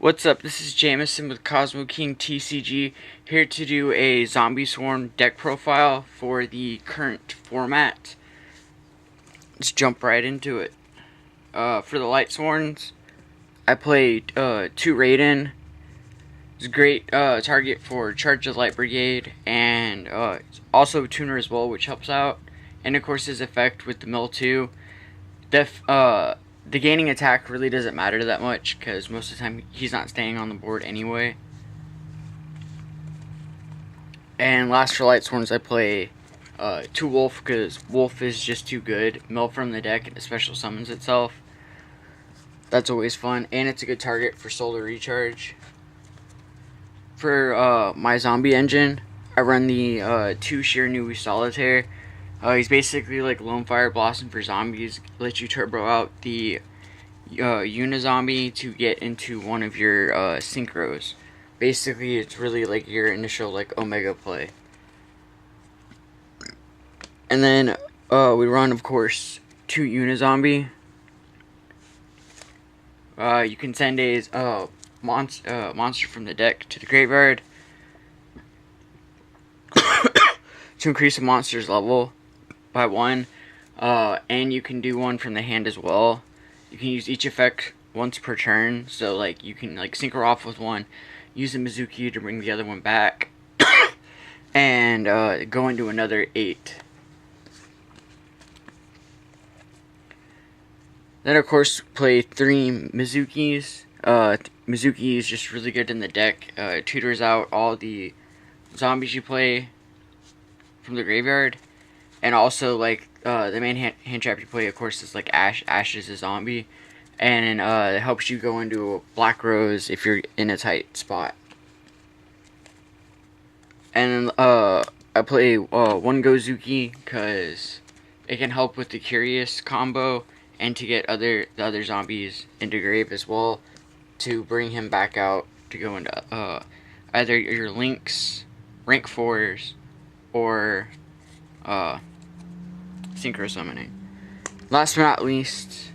What's up? This is Jamison with Kozmo King TCG, here to do a Zombiesworn deck profile for the current format. Let's jump right into it. For the lightsworns, I played 2 Raiden. It's a great target for Charge of Light Brigade, and it's also a tuner as well, which helps out. And of course his effect with the mill 2. The gaining attack really doesn't matter that much, because most of the time he's not staying on the board anyway. And last for lightsworns, I play 2 Wolf, because Wolf is just too good. Mill from the deck, and it special summons itself. That's always fun, and it's a good target for solar recharge. For my zombie engine, I run the 2 Sheer Nui Solitaire. He's basically like Lone Fire Blossom for zombies. Lets you turbo out the Unizombie to get into one of your synchros. Basically, it's really like your initial like Omega play. And then we run, of course, 2 Unizombie. You can send a monster from the deck to the graveyard to increase a monster's level by 1, and you can do 1 from the hand as well. You can use each effect once per turn, so like you can like synchro off with 1, use a Mizuki to bring the other one back, and go into another 8. Then of course play 3 Mizukis. Mizuki is just really good in the deck. It tutors out all the zombies you play from the graveyard. And also, like, the main hand trap you play, of course, is like Ash. Ash is a zombie. And it helps you go into a Black Rose if you're in a tight spot. And I play 1 Gozuki, because it can help with the Curious combo. And to get the other zombies into grave as well. To bring him back out to go into either your Lynx, rank 4s, or synchro summoning. Last but not least,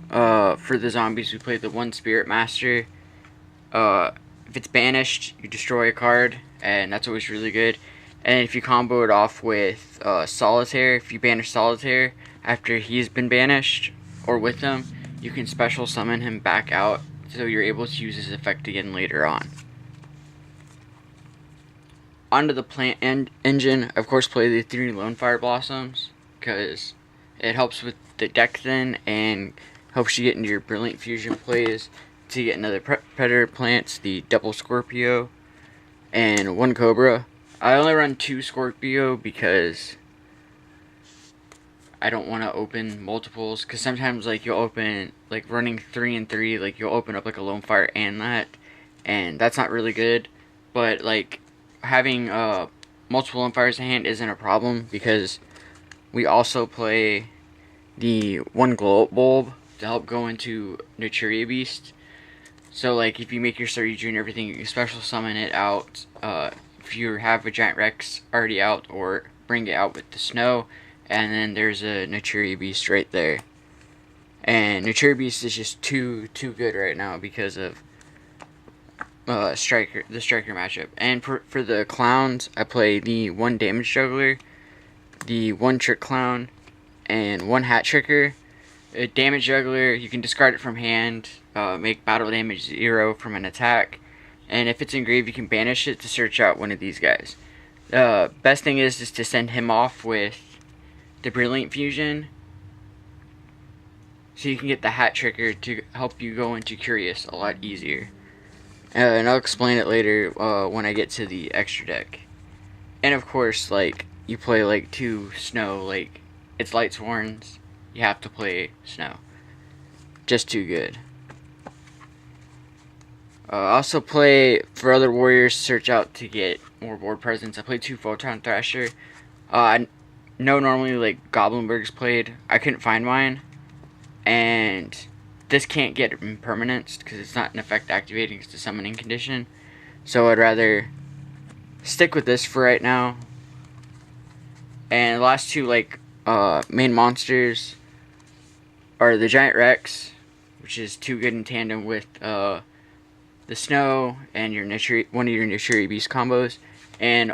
for the zombies, we play the 1 Spirit Master. If it's banished, you destroy a card, and that's always really good. And if you combo it off with Solitaire, if you banish Solitaire after he's been banished, or with him, you can special summon him back out, so you're able to use his effect again later on. Onto the plant engine, of course play the 3 Lone Fire Blossoms, because it helps with the deck then, and helps you get into your Brilliant Fusion plays to get another Predator plants, the double Scorpio, and 1 Cobra. I only run 2 Scorpio because I don't want to open multiples, because sometimes like you'll open, like running 3 and 3, like you'll open up like a Lone Fire and that's not really good. But like having multiple Lone Fires in hand isn't a problem, because we also play the 1 Glow Bulb to help go into Naturia Beast. So like if you make your Surgery and everything, you can special summon it out if you have a Giant Rex already out, or bring it out with the snow. And then there's a Naturia Beast right there. And Naturia Beast is just too good right now because of the Striker matchup. And for the clowns, I play the 1 Damage Juggler, the 1 Trick Clown, and 1 Hat Tricker. A Damage Juggler, you can discard it from hand, make battle damage 0 from an attack, and if it's engraved, you can banish it to search out one of these guys. Best thing is to send him off with the Brilliant Fusion, so you can get the Hat Tricker to help you go into Curious a lot easier. And I'll explain it later when I get to the extra deck. And of course, like, you play like 2 Snow, like, it's Lightsworns, you have to play Snow. Just too good. Also play, for other warriors, search out to get more board presence. I play 2 Photon Thrasher. I know normally like Goblinberg's played. I couldn't find mine, and this can't get impermanence because it's not an effect activating, it's a summoning condition. So I'd rather stick with this for right now. And the last 2 like main monsters are the Giant Rex, which is too good in tandem with the Snow and your one of your Nichiri Beast combos, and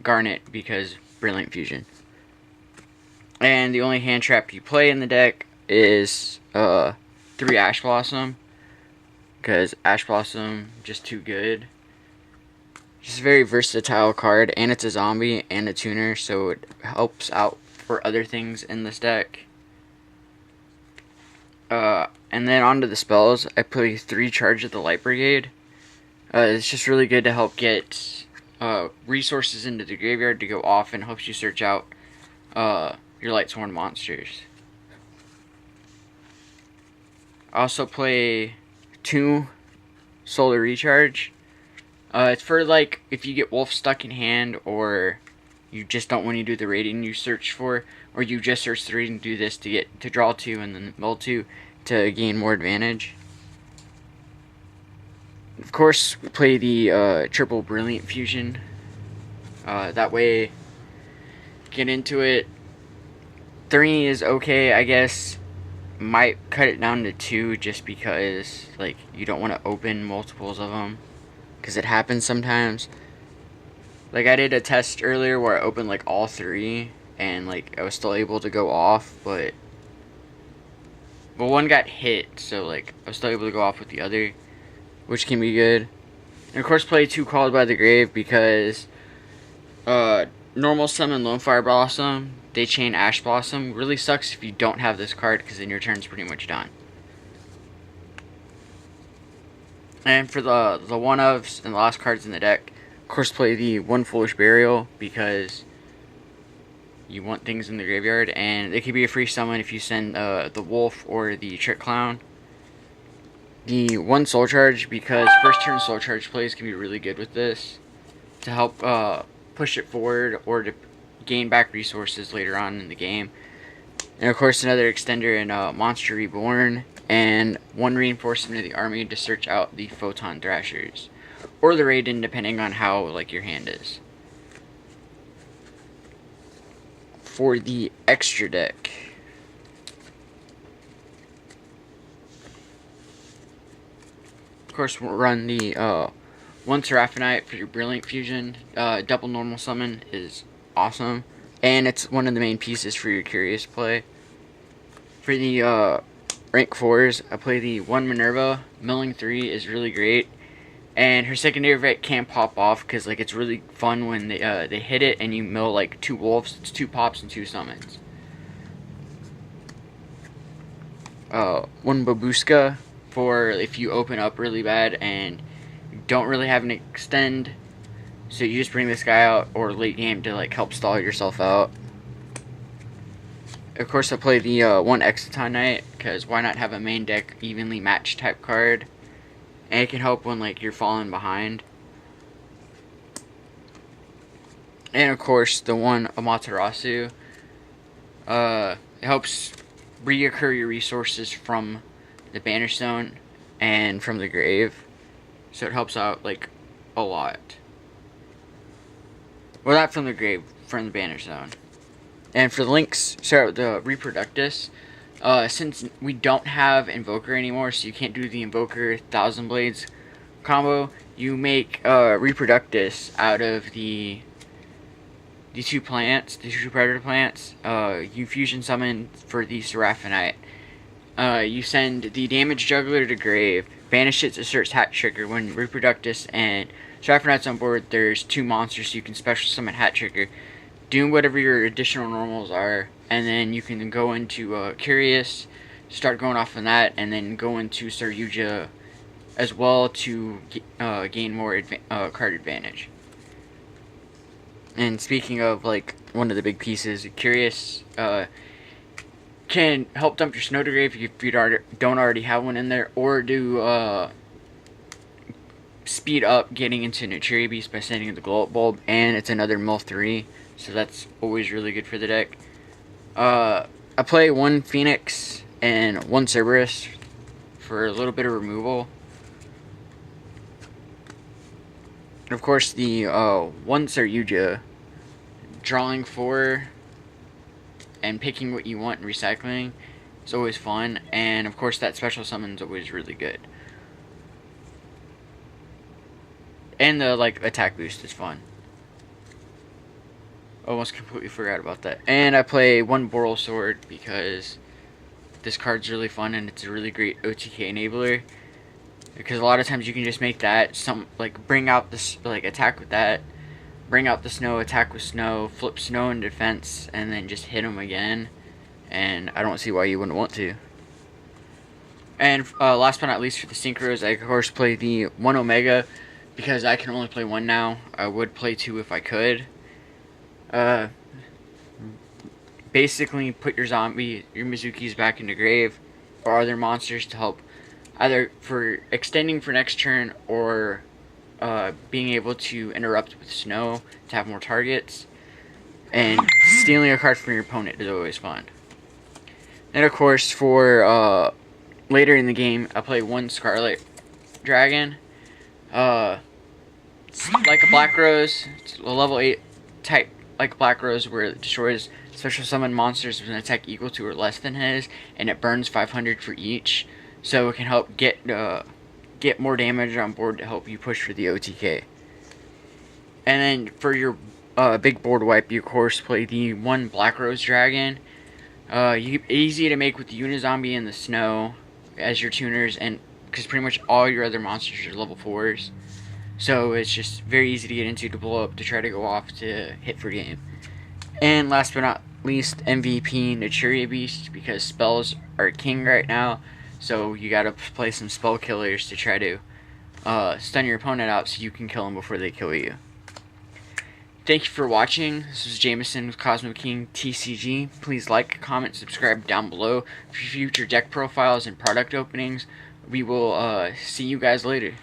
Garnet because Brilliant Fusion. And the only hand trap you play in the deck is 3 Ash Blossom, because Ash Blossom just too good. Just a very versatile card, and it's a zombie and a tuner, so it helps out for other things in this deck. And then onto the spells, I play 3 Charge of the Light Brigade. It's just really good to help get resources into the graveyard to go off, and helps you search out your lightsworn monsters. I also play 2 Solar Recharge. It's for like if you get wolf stuck in hand, or you just don't want to do the raiding you search for, or you just search the raiding, do this to get to draw 2 and then mill 2 to gain more advantage. Of course, we play the triple Brilliant Fusion. That way, get into it. 3 is okay, I guess. Might cut it down to 2 just because like you don't want to open multiples of them, because it happens sometimes. Like I did a test earlier where I opened like all 3 and like I was still able to go off, but one got hit, so like I was still able to go off with the other, which can be good. And of course play 2 Called by the Grave because normal summon Lone Fire Blossom, they chain Ash Blossom. Really sucks if you don't have this card, because then your turn's pretty much done. And for the one-ofs and the last cards in the deck, of course play the 1 Foolish Burial because you want things in the graveyard, and it could be a free summon if you send the Wolf or the Trick Clown. The 1 Soul Charge because first turn Soul Charge plays can be really good with this to help push it forward or to gain back resources later on in the game. And of course another extender in Monster Reborn, and 1 Reinforcement of the army to search out the Photon Thrashers or the Raiden, depending on how like your hand is. For the extra deck, of course we'll run the 1 Seraphonite for your Brilliant Fusion. Double normal summon is awesome, and it's one of the main pieces for your Curious play. For the rank 4s, I play the 1 Minerva. Milling 3 is really great, and her secondary effect can pop off because like it's really fun when they hit it and you mill like 2 wolves. It's 2 pops and 2 summons. 1 Babushka for if you open up really bad and you don't really have an extend, so you just bring this guy out or late game to like help stall yourself out. Of course I play the 1 Exciton Knight because why not have a main deck evenly matched type card, and it can help when like you're falling behind. And of course the 1 Amaterasu, it helps reoccur your resources from the Banner Stone and from the grave, so it helps out like a lot. Well, not from the grave, from the Banner Stone. And for the links, start with the Reproductus. Since we don't have Invoker anymore, so you can't do the Invoker Thousand Blades combo, you make Reproductus out of the 2 plants, the 2 Predator plants. You fusion summon for the Seraphonite. You send the Damage Juggler to grave, banish it, asserts Hat Trigger. When Reproductus and Seraphonite's on board, there's 2 monsters, so you can special summon Hat Trigger, doing whatever your additional normals are, and then you can go into Curious, start going off on that, and then go into Sir Yugioh as well to gain more card advantage. And speaking of like one of the big pieces, Curious can help dump your Snow to grave if you don't already have one in there, or do speed up getting into Nichiri Beast by sending the Glow Up Bulb, and it's another mill 3, so that's always really good for the deck. I play 1 Phoenix and 1 Cerberus for a little bit of removal. And of course the 1 Sir Yugioh, drawing 4 and picking what you want and recycling is always fun, and of course that special summon is always really good. And the like attack boost is fun. Almost completely forgot about that. And I play one Boral Sword because this card's really fun and it's a really great OTK enabler. Because a lot of times you can just make that bring out this attack with that, bring out the snow, attack with snow, flip snow in defense, and then just hit them again. And I don't see why you wouldn't want to. And last but not least, for the synchros, I of course play the 1 Omega because I can only play 1 now. I would play 2 if I could. Basically put your Mizukis back into grave or other monsters to help either for extending for next turn or being able to interrupt with snow to have more targets. And stealing a card from your opponent is always fun. And of course for later in the game I play 1 Scarlet Dragon. It's like a Black Rose. It's a level 8 type like Black Rose where it destroys special summon monsters with an attack equal to or less than his, and it burns 500 for each, so it can help get more damage on board to help you push for the OTK. And then for your big board wipe, you of course play the 1 Black Rose Dragon. Easy to make with the Unizombie and the Snow as your tuners, and because pretty much all your other monsters are level 4s. So it's just very easy to get into, to blow up, to try to go off, to hit for game. And last but not least, MVP Naturia Beast, because spells are king right now. So you gotta play some spell killers to try to stun your opponent out so you can kill them before they kill you. Thank you for watching. This is Jameson with Kozmo King TCG. Please like, comment, subscribe down below for future deck profiles and product openings. We will see you guys later.